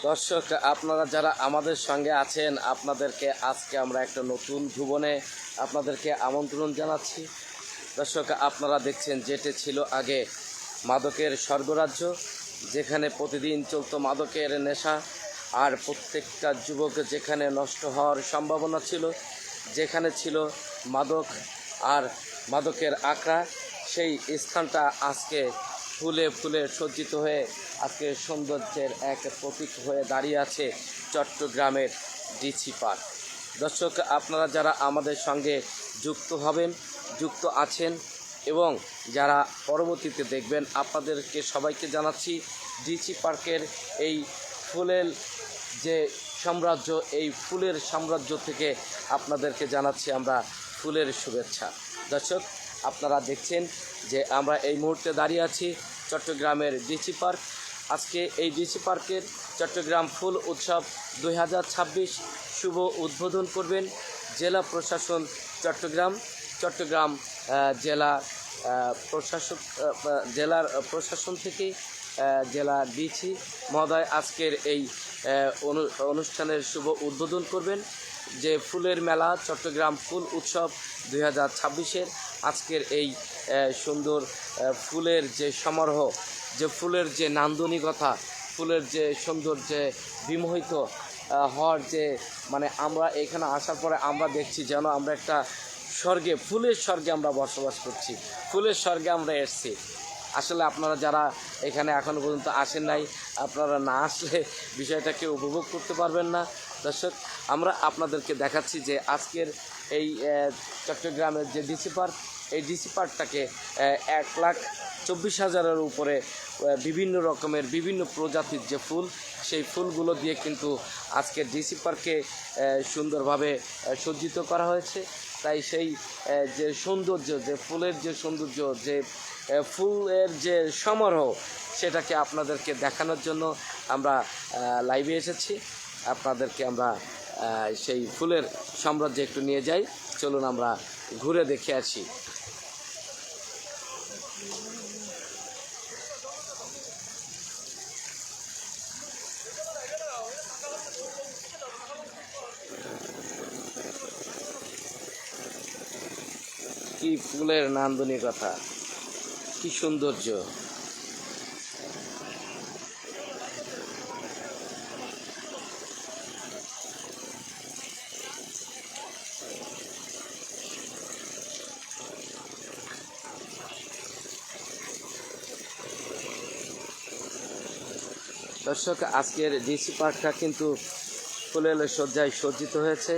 দর্শক, আপনারা যারা আমাদের সঙ্গে আছেন, আপনাদেরকে আজকে আমরা একটা নতুন ভুবনে আপনাদেরকে আমন্ত্রণ জানাচ্ছি। দর্শক, আপনারা দেখছেন যেটি ছিল আগে মাদকের স্বর্গরাজ্য, যেখানে প্রতিদিন চলতো মাদকের নেশা, আর প্রত্যেকটা যুবক যেখানে নষ্ট হওয়ার সম্ভাবনা ছিল, যেখানে ছিল মাদক আর মাদকের আখড়া, সেই স্থানটা আজকে ফুলে ফুলে সজ্জিত হয়ে আজকে সৌন্দর্যের এক প্রতীক হয়ে দাঁড়িয়ে আছে চট্টগ্রামের ডিসি পার্ক। দর্শক, আপনারা যারা আমাদের সঙ্গে যুক্ত হবেন, যুক্ত আছেন এবং যারা পরবর্তীতে দেখবেন, আপনাদেরকে সবাইকে জানাচ্ছি ডিসি পার্কের এই ফুলের যে সাম্রাজ্য, এই ফুলের সাম্রাজ্য থেকে আপনাদেরকে জানাচ্ছি আমরা ফুলের শুভেচ্ছা। দর্শক, আপনারা দেখছেন যে আমরা এই মুহূর্তে দাঁড়িয়ে আছি চট্টগ্রামের ডিসি পার্ক। আজকে এই ডিসি পার্কের চট্টগ্রাম ফুল উৎসব 2026 শুভ উদ্বোধন করবেন জেলা প্রশাসন চট্টগ্রাম জেলা জেলার প্রশাসন থেকে জেলা ডিসি মহোদয় আজকের এই অনুষ্ঠানের শুভ উদ্বোধন করবেন। যে ফুলের মেলা চট্টগ্রাম ফুল উৎসব 2026-এর আজকের এই সুন্দর ফুলের যে সমারোহ, যে ফুলের যে নান্দনিকতা, ফুলের যে সৌন্দর্যে বিমোহিত হওয়ার যে আমরা এখানে আসার পরে আমরা দেখছি যেন আমরা একটা স্বর্গে, ফুলের স্বর্গে আমরা বসবাস করছি, ফুলের স্বর্গে আমরা এসেছি। আসলে আপনারা যারা এখানে এখনও পর্যন্ত আসেন নাই, আপনারা না আসলে বিষয়টাকে উপভোগ করতে পারবেন না। দর্শক, আমরা আপনাদেরকে দেখাচ্ছি যে আজকের এই চট্টগ্রামের যে ডিসি পার্ক, এই ডিসি পার্কটাকে 1,24,000-এর উপরে বিভিন্ন রকমের বিভিন্ন প্রজাতির যে ফুল, সেই ফুলগুলো দিয়ে কিন্তু আজকের ডিসি পার্কে সুন্দরভাবে সজ্জিত করা হয়েছে। তাই সেই যে সৌন্দর্য, যে ফুলের যে সৌন্দর্য, যে ফুলের যে সমারোহ, সেটাকে আপনাদেরকে দেখানোর জন্য আমরা লাইভে এসেছি। আপনাদেরকে আমরা সেই ফুলের সাম্রাজ্যে একটু নিয়ে যাই, চলুন আমরা ঘুরে দেখে আসি। কি ফুলের নান্দনিকতা, কি সৌন্দর্য! দর্শক, আজকের ডিসি পার্কটা কিন্তু ফুলের সজ্জায় সজ্জিত হয়েছে।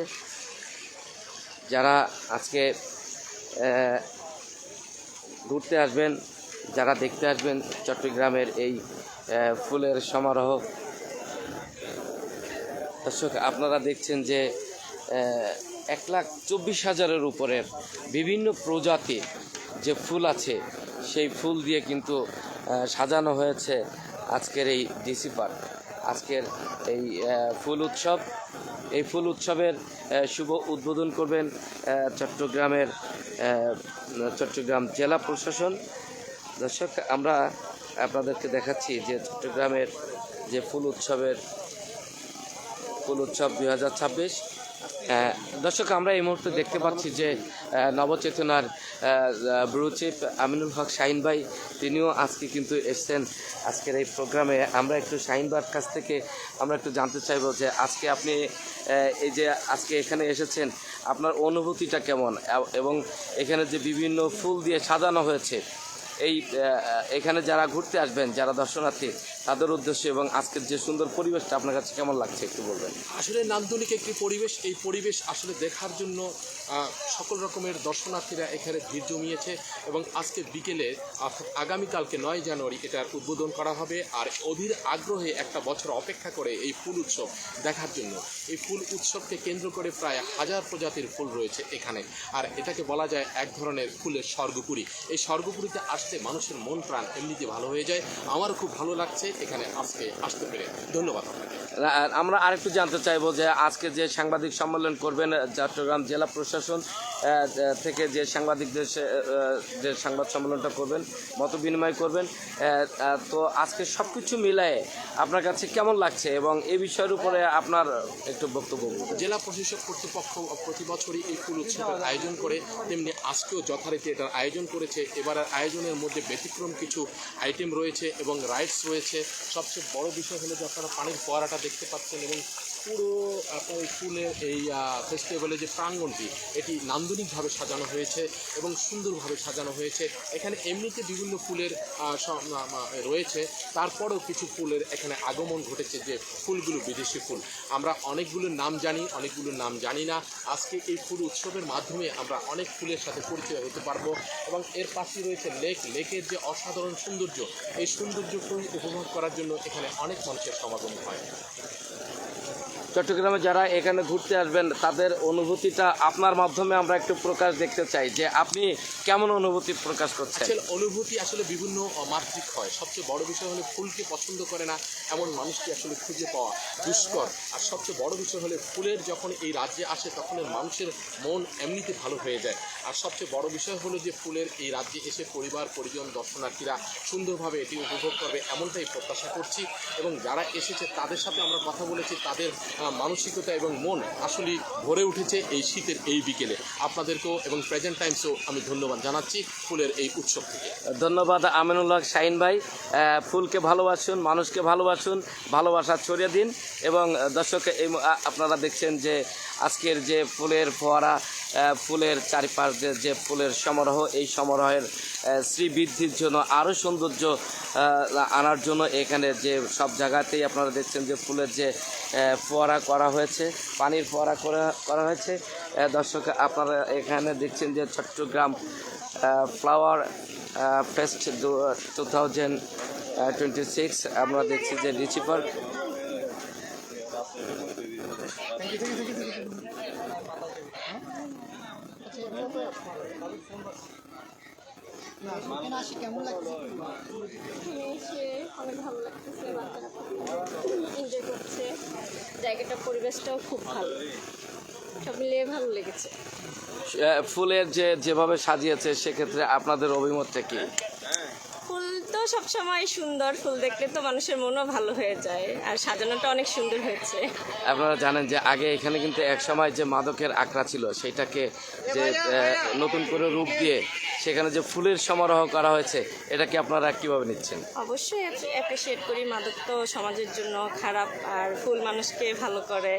যারা আজকে ঘুরতে আসবেন, যারা দেখতে আসবেন চট্টগ্রামের এই ফুলের সমারোহ, দর্শক আপনারা দেখছেন যে 1,24,000-এর উপরের বিভিন্ন প্রজাতির যে ফুল আছে, সেই ফুল দিয়ে কিন্তু সাজানো হয়েছে আজকের এই ডিসি পার্ক। আজকের এই ফুল উৎসব, এই ফুল উৎসবের শুভ উদ্বোধন করবেন চট্টগ্রাম জেলা প্রশাসন। দর্শক, আমরা আপনাদেরকে দেখাচ্ছি যে চট্টগ্রামের যে ফুল উৎসব 2026। দর্শক, আমরা এই মুহূর্তে দেখতে পাচ্ছি যে নবচেতনার ব্যুরো চিফ আমিনুল হক শাহিন ভাই, তিনিও আজকে কিন্তু এসছেন আজকের এই প্রোগ্রামে। আমরা একটু শাহিন ভাইয়ের কাছ থেকে আমরা একটু জানতে চাইব যে আজকে আপনি এই যে আজকে এখানে এসেছেন, আপনার অনুভূতিটা কেমন, এবং এখানে যে বিভিন্ন ফুল দিয়ে সাজানো হয়েছে, এই এখানে যারা ঘুরতে আসবেন, যারা দর্শনার্থী, তাদের উদ্দেশ্যে এবং আজকের যে সুন্দর পরিবেশটা আপনার কাছে কেমন লাগছে একটু বলবেন। আসলে নান্দনিক একটি পরিবেশ, এই পরিবেশ আসলে দেখার জন্য সকল রকমের দর্শনার্থীরা এখানে ভিড় জমিয়েছে এবং আজকে বিকেলে অর্থাৎ আগামীকালকে 9 জানুয়ারি এটার উদ্বোধন করা হবে। আর অধীর আগ্রহে একটা বছর অপেক্ষা করে এই ফুল উৎসব দেখার জন্য। এই ফুল উৎসবকে কেন্দ্র করে প্রায় 1000 প্রজাতির ফুল রয়েছে এখানে, আর এটাকে বলা যায় এক ধরনের ফুলের স্বর্গপুরী। এই স্বর্গপুরীতে আসতে মানুষের মন প্রাণ এমনিতে ভালো হয়ে যায়। আমারও খুব ভালো লাগছে এখানে আজকে আসতে পেরে। ধন্যবাদ আপনাকে। আমরা আরেকটু জানতে চাইবো যে আজকে যে সাংবাদিক সম্মেলন করবেন চট্টগ্রাম জেলা প্রশাসন, থেকে যে সাংবাদিকদের যে সংবাদ সম্মেলনটা করবেন, মত বিনিময় করবেন, তো আজকে সব কিছু মিলায়ে আপনার কাছে কেমন লাগছে এবং এই বিষয়ের উপরে আপনার একটু বক্তব্য বলুন। জেলা প্রশাসক কর্তৃপক্ষ প্রতি বছরই এই ফুল উৎসবের আয়োজন করে, তেমনি আজকেও যথারীতি এটার আয়োজন করেছে। এবারের আয়োজনের মধ্যে ব্যতিক্রম কিছু আইটেম রয়েছে এবং রাইডস রয়েছে। সবচেয়ে বড় বিষয় হলো যে আপনারা পানির ফোয়ারাটা দেখতে পাচ্ছেন এবং পুরো আপনার এই ফুলের এই ফেস্টিভ্যালের যে প্রাঙ্গণটি, এটি নান্দনিকভাবে সাজানো হয়েছে এবং সুন্দরভাবে সাজানো হয়েছে। এখানে এমনিতে বিভিন্ন ফুলের রয়েছে, তারপরেও কিছু ফুলের এখানে আগমন ঘটেছে, যে ফুলগুলো বিদেশি ফুল। আমরা অনেকগুলোর নাম জানি, অনেকগুলোর নাম জানি না। আজকে এই ফুল উৎসবের মাধ্যমে আমরা অনেক ফুলের সাথে পরিচয় হতে পারবো। এবং এর পাশে রয়েছে লেকের যে অসাধারণ সৌন্দর্য, এই সৌন্দর্যকে উপভোগ করার জন্য এখানে অনেক মানুষের সমাগম হয়। চট্টগ্রামে যারা এখানে ঘুরতে আসবেন তাদের অনুভূতিটা আপনার মাধ্যমে আমরা একটু প্রকাশ দেখতে চাই, যে আপনি কেমন অনুভূতি প্রকাশ করছেন। আসলে অনুভূতি আসলে বিভিন্ন মাত্রিক হয়। সবচেয়ে বড় বিষয় হলো ফুলকে পছন্দ করে না এমন মানুষকে আসলে খুঁজে পাওয়া দুষ্কর। আর সবচেয়ে বড় বিষয় হলো ফুলের যখন এই রাজ্যে আসে তখন মানুষের মন এমনিতে ভালো হয়ে যায়। আর সবচেয়ে বড় বিষয় হলো যে ফুলের এই রাজ্যে এসে পরিবার পরিজন দর্শনার্থীরা সুন্দরভাবে এটি উপভোগ করবে, এমনটাই প্রত্যাশা করছি। এবং যারা এসেছে তাদের সাথে আমরা কথা বলেছি, তাদের মানসিকতা এবং মন আসলেই ভরে উঠেছে এই শীতের এই বিকেলে। আপনাদেরকেও এবং প্রেজেন্ট টাইমসও আমি ধন্যবাদ জানাচ্ছি ফুলের এই উৎসব থেকে। ধন্যবাদ আমিনুল্লাহ শাহিন ভাই। ফুলকে ভালোবাসুন, মানুষকে ভালোবাসুন, ভালোবাসা ছড়িয়ে দিন। এবং দর্শক, এই আপনারা দেখছেন যে আজকের যে ফুলের ফোয়ারা, ফুলের চারিপাশ যে ফুলের সমারোহ, এই সমারোহের শ্রীবৃদ্ধির জন্য, আরও সৌন্দর্য আনার জন্য এখানে যে সব জায়গাতেই আপনারা দেখছেন যে ফুলের যে ফোয়ারা করা হয়েছে, পানির ফোয়ারা করা হয়েছে। দর্শক, আপনারা এখানে দেখছেন যে চট্টগ্রাম ফ্লাওয়ার ফেস্ট 2026 আমরা দেখছি যে রিচি পার্ক। কেমন লাগছে? এসে অনেক ভালো লাগতেছে, এনজয় করছে, জায়গাটা পরিবেশটাও খুব ভালো, সব মিলিয়ে ভালো লেগেছে। ফুলের যেভাবে সাজিয়েছে সেক্ষেত্রে আপনাদের অভিমতটা কি? ফুল তো সবসময় সুন্দর, ফুল দেখলে তো মানুষের মনও ভালো হয়ে যায়, আর সাজানোটা অনেক সুন্দর হয়েছে। আপনারা জানেন যে আগে এখানে কিন্তু একসময় যে মাদকের আখড়া ছিল সেটাকে যে নতুন করে রূপ দিয়ে সেখানে যে ফুলের সমারোহ করা হয়েছে, এটা কি আপনারা কীভাবে নিচ্ছেন? অবশ্যই অ্যাপ্রিসিয়েট করি, মাদক তো সমাজের জন্য খারাপ, আর ফুল মানুষকে ভালো করে।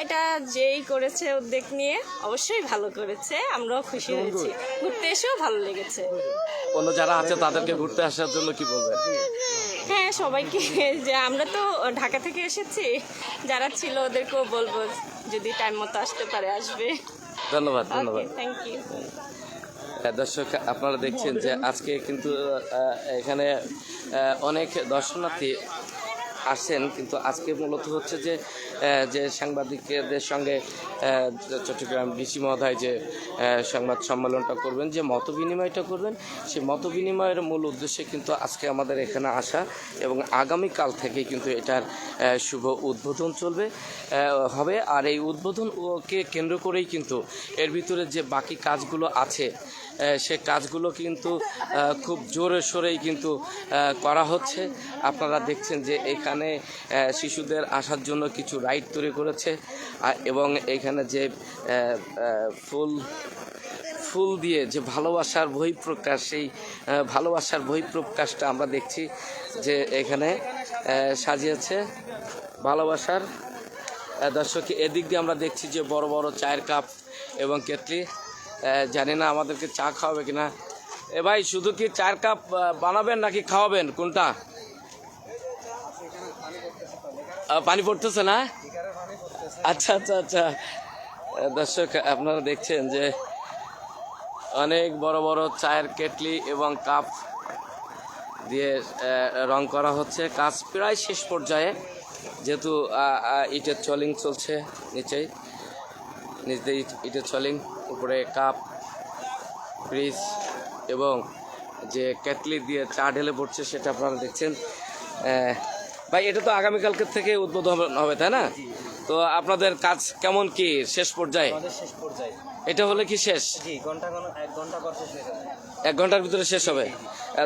এটা যেই করেছে উদ্যোগ নিয়ে অবশ্যই ভালো করেছে, আমরাও খুশি হয়েছি, ঘুরতে এসেও ভালো লেগেছে। অন্য যারা আছে তাদেরকে ঘুরতে আসার জন্য কি বলবেন? হ্যাঁ, সবাইকে, যে আমরা তো ঢাকা থেকে এসেছি, যারা ছিল ওদেরকেও বলবো যদি টাইম মতো আসতে পারে আসবে। ধন্যবাদ, ধন্যবাদ। Thank you. দর্শক, আপনারা দেখছেন যে আজকে কিন্তু এখানে অনেক দর্শনার্থী আসছেন, কিন্তু আজকে মূলত হচ্ছে যে সাংবাদিকদের সঙ্গে চট্টগ্রাম ডিসি মহোদয় যে সংবাদ সম্মেলনটা করবেন, যে মত বিনিময়টা করবেন, সেই মত বিনিময়ের মূল উদ্দেশ্যে কিন্তু আজকে আমাদের এখানে আসা। এবং আগামীকাল থেকে কিন্তু এটার শুভ উদ্বোধন হবে। আর এই উদ্বোধনকে কেন্দ্র করেই কিন্তু এর ভিতরে যে বাকি কাজগুলো আছে সে কাজগুলো কিন্তু খুব জোরে সোরেই কিন্তু করা হচ্ছে। আপনারা দেখছেন যে এখানে শিশুদের আসার জন্য কিছু রাইড তৈরি করেছে, এবং এখানে যে ফুল দিয়ে যে ভালোবাসার বহিঃপ্রকাশ, সেই ভালোবাসার বহিঃপ্রকাশটা আমরা দেখছি যে এখানে সাজিয়েছে ভালোবাসার। দর্শক, এদিক দিয়ে আমরা দেখছি যে বড় বড় চায়ের কাপ এবং কেটলি। জানি না আমাদেরকে চা খাওয়াবে কিনা। ভাই, শুধু কি চায়ের কাপ বানাবেন নাকি খাওয়াবেন, কোনটা? পানি পড়তেছে না? আচ্ছা আচ্ছা আচ্ছা। দর্শক, আপনারা দেখছেন যে অনেক বড় বড় চায়ের কেটলি এবং কাপ দিয়ে রং করা হচ্ছে। কাজ প্রায় শেষ পর্যায়ে, যেহেতু ইটের চলিং চলছে, নিচ দিয়ে ইটের চলিং, উপরে কাপ, ফ্রিজ এবং যে কেটলি দিয়ে চা ঢেলে পড়ছে সেটা আপনারা দেখছেন। ভাই, এটা তো আগামীকালকের থেকে উদ্বোধন হবে, তাই না? তো আপনাদের কাজ কেমন কি শেষ পর্যায়ে? আমাদের শেষ পর্যায়ে। এটা হলে কি শেষ? জি, এক ঘন্টা পর শেষ হয়ে যাবে। 1 ঘন্টার ভিতরে শেষ হবে।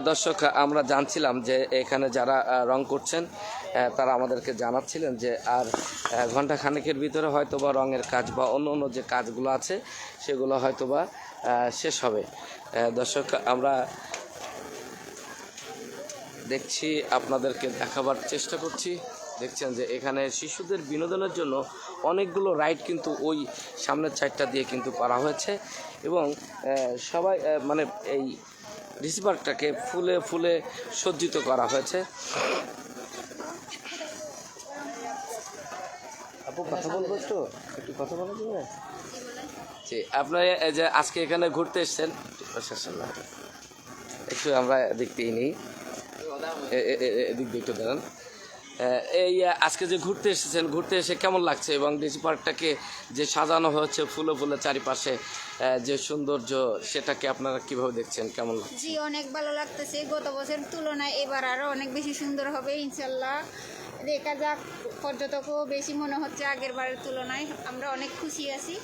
দর্শক, আমরা জানছিলাম যে এখানে যারা রং করছেন তারা আমাদেরকে জানাচ্ছিলেন যে আর ঘন্টা খানেকের ভিতরে হয়তোবা রঙের কাজ বা অন্য অন্য যে কাজগুলো আছে সেগুলো হয়তোবা শেষ হবে। দর্শক, আমরা দেখছি, আপনাদেরকে দেখাবার চেষ্টা করছি। দেখছেন যে এখানে শিশুদের বিনোদনের জন্য অনেকগুলো রাইড কিন্তু ওই সামনের সাইডটা দিয়ে কিন্তু করা হয়েছে এবং সবাই মানে এই ডিসি পার্কটাকে ফুলে ফুলে সজ্জিত করা হয়েছে। আপু কথা বলবো, একটু কথা বলা যাবে? জি, আপনারা এই যে আজকে এখানে ঘুরতে এসেছেন, একটু আমরা দেখতেই নিই, এদিক দিয়ে একটু দাঁড়ান। এই আজকে যে ঘুরতে এসেছেন, ঘুরতে এসে কেমন লাগছে এবং ডিসি পার্কটাকে যে সাজানো হয়েছে ফুলে ফুলে চারিপাশে যে সৌন্দর্য, সেটাকে আপনারা কিভাবে দেখছেন, কেমন লাগছে? জি, অনেক ভালো লাগতেছে। গত বছর তুলনায় এবার আরো অনেক বেশি সুন্দর হবে ইনশাল্লাহ। দেখা যাক, পর্যটকও বেশি মনে হচ্ছে আগের বারের তুলনায়। আমরা অনেক খুশি আছি।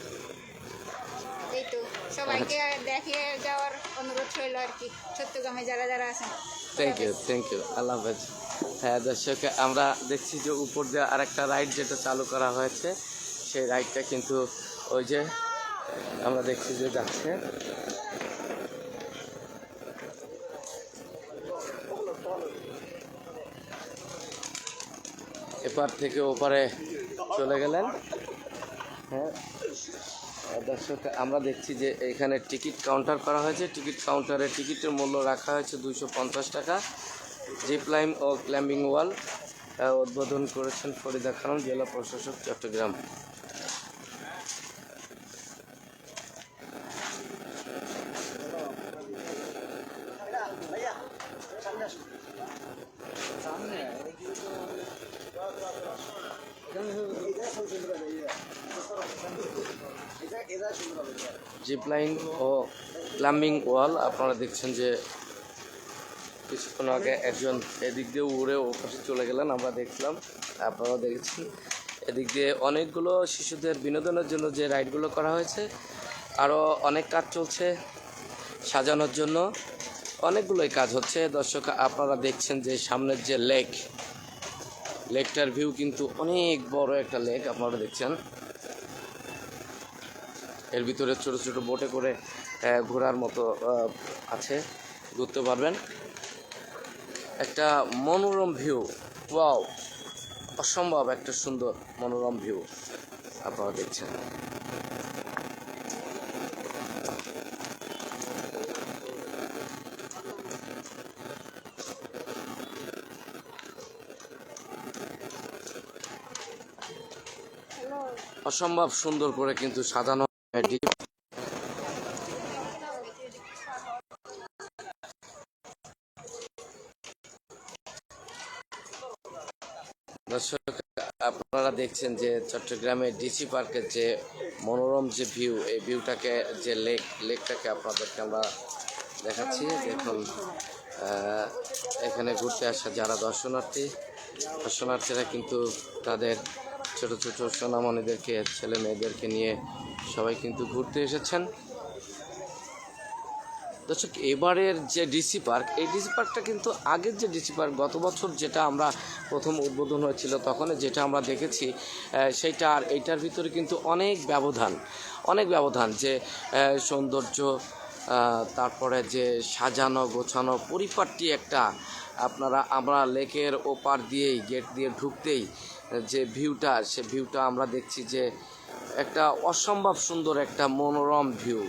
এই তো সবাইকে দেখে যাওয়ার অনুরোধ রইল আর কি, চট্টগ্রামে যারা যারা আছেন। থ্যাংক ইউ, আল্লাহ হাফেজ। হ্যাঁ দর্শক, আমরা দেখছি যে উপর দিয়ে আরেকটা রাইড যেটা চালু করা হয়েছে, সেই রাইডটা কিন্তু ওই যে আমরা দেখছি যে যাচ্ছে। এপার থেকে ওপারে চলে গেলেন। হ্যাঁ দর্শক, আমরা দেখছি যে এখানে টিকিট কাউন্টার করা হয়েছে। টিকিট কাউন্টারে টিকিটের মূল্য রাখা হয়েছে 250 টাকা। জিপ লাইন ও ক্লাইম্বিং ওয়াল উদ্বোধন করেছেন ফরিদা খানম, জেলা প্রশাসক, চট্টগ্রাম। জিপ লাইন ও ক্লাইম্বিং ওয়াল আপনারা দেখছেন যে কিছুক্ষণ আগে একজন এদিক দিয়ে উড়ে ও পাশে চলে গেলেন, আমরা দেখলাম, আপনারাও দেখেছেন। এদিক দিয়ে অনেকগুলো শিশুদের বিনোদনের জন্য যে রাইডগুলো করা হয়েছে, আরও অনেক কাজ চলছে সাজানোর জন্য, অনেকগুলোই কাজ হচ্ছে। দর্শক, আপনারা দেখছেন যে সামনের যে লেকটার ভিউ কিন্তু অনেক বড় একটা লেক আপনারা দেখছেন। এর ভিতরে ছোট ছোট বোটে করে ঘোরার মতো আছে, ঘুরতে পারবেন। একটা মনোরম ভিউ, ওয়াও, অসম্ভব একটা সুন্দর মনোরম ভিউ আপনারা দেখছেন। অসম্ভব সুন্দর করে কিন্তু সাজানো দর্শক, আপনারা দেখছেন যে চট্টগ্রামের ডিসি পার্কের যে মনোরম যে ভিউ, এই ভিউটাকে যে লেকটাকে আপনাদেরকে আমরা দেখাচ্ছি। দেখুন, এখানে ঘুরতে আসা যারা দর্শনার্থীরা কিন্তু তাদের ছোট ছোট সোনামণিদেরকে, ছেলে মেয়েদেরকে নিয়ে সবাই কিন্তু ঘুরতে এসেছেন। দর্শক, এবারের যে ডিসি পার্ক, এই ডিসি পার্কটা কিন্তু আগের যে ডিসি পার্ক গত বছর যেটা আমরা প্রথম উদ্বোধন হয়েছিল তখন যেটা আমরা দেখেছি, সেইটা আর এইটার ভিতরে কিন্তু অনেক ব্যবধান যে সৌন্দর্য, তারপরে যে সাজানো গোছানো পরিপাটি একটা, আমরা লেকের ওপার দিয়েই গেট দিয়ে ঢুকতেই যে ভিউটা, সে ভিউটা আমরা দেখছি যে একটা অসম্ভব সুন্দর একটা মনোরম ভিউ।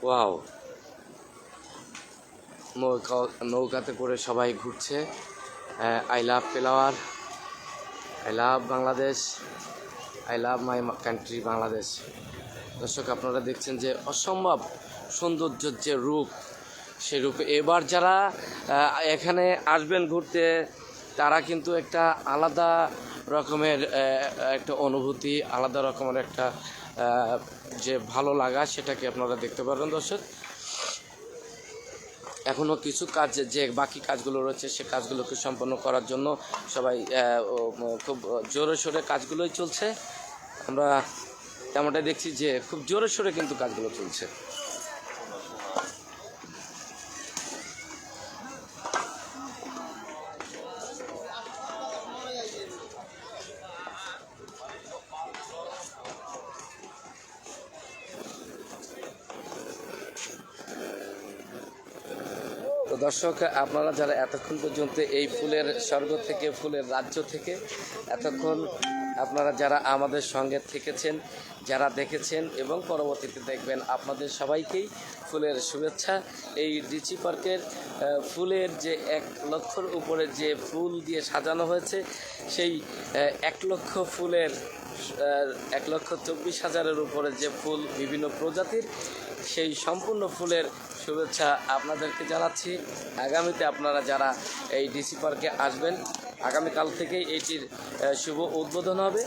ওয়াও, নৌকাতে করে সবাই ঘুরছে। I love flower, I love Bangladesh, I love my country Bangladesh. দর্শক, আপনারা দেখছেন যে অসম্ভব সৌন্দর্যের যে রূপ, সেই রূপে এবার যারা এখানে আসবেন ঘুরতে, তারা কিন্তু একটা আলাদা রকমের একটা অনুভূতি, আলাদা রকমের একটা যে ভালো লাগা, সেটাকে আপনারা দেখতে পারবেন দর্শক। এখনও কিছু কাজ, যে বাকি কাজগুলো রয়েছে, সে কাজগুলোকে সম্পন্ন করার জন্য সবাই খুব জোরে সোরে কাজগুলোই চলছে। আমরা তেমনটাই দেখছি যে খুব জোরে সোরে কিন্তু কাজগুলো চলছে। তো দর্শক, আপনারা যারা এতক্ষণ পর্যন্ত এই ফুলের স্বর্গ থেকে, ফুলের রাজ্য থেকে এতক্ষণ আপনারা যারা আমাদের সঙ্গে থেকেছেন, যারা দেখেছেন এবং পরবর্তীতে দেখবেন, আপনাদের সবাইকেই ফুলের শুভেচ্ছা। এই ডিচি পার্কের ফুলের যে 1 লক্ষর উপরে যে ফুল দিয়ে সাজানো হয়েছে, সেই 1 লক্ষ ফুলের 1,24,000-এর উপরে যে ফুল বিভিন্ন প্রজাতির, সেই সম্পূর্ণ ফুলের শুভেচ্ছা আপনাদেরকে জানাচ্ছি। আগামীতে আপনারা যারা এই ডিসি পার্কে আসবেন, আগামীকাল থেকেই এইটির শুভ উদ্বোধন হবে।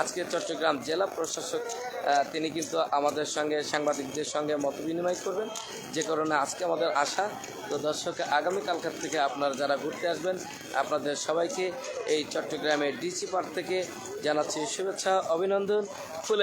আজকে চট্টগ্রাম জেলা প্রশাসক তিনি কিন্তু আমাদের সঙ্গে, সাংবাদিকদের সঙ্গে মত বিনিময় করবেন, যে কারণে আজকে আমাদের আসা। তো দর্শক, আগামীকালকার থেকে আপনারা যারা ঘুরতে আসবেন, আপনাদের সবাইকে এই চট্টগ্রামের ডিসি পার্ক থেকে জানাচ্ছি শুভেচ্ছা, অভিনন্দন। ফুলের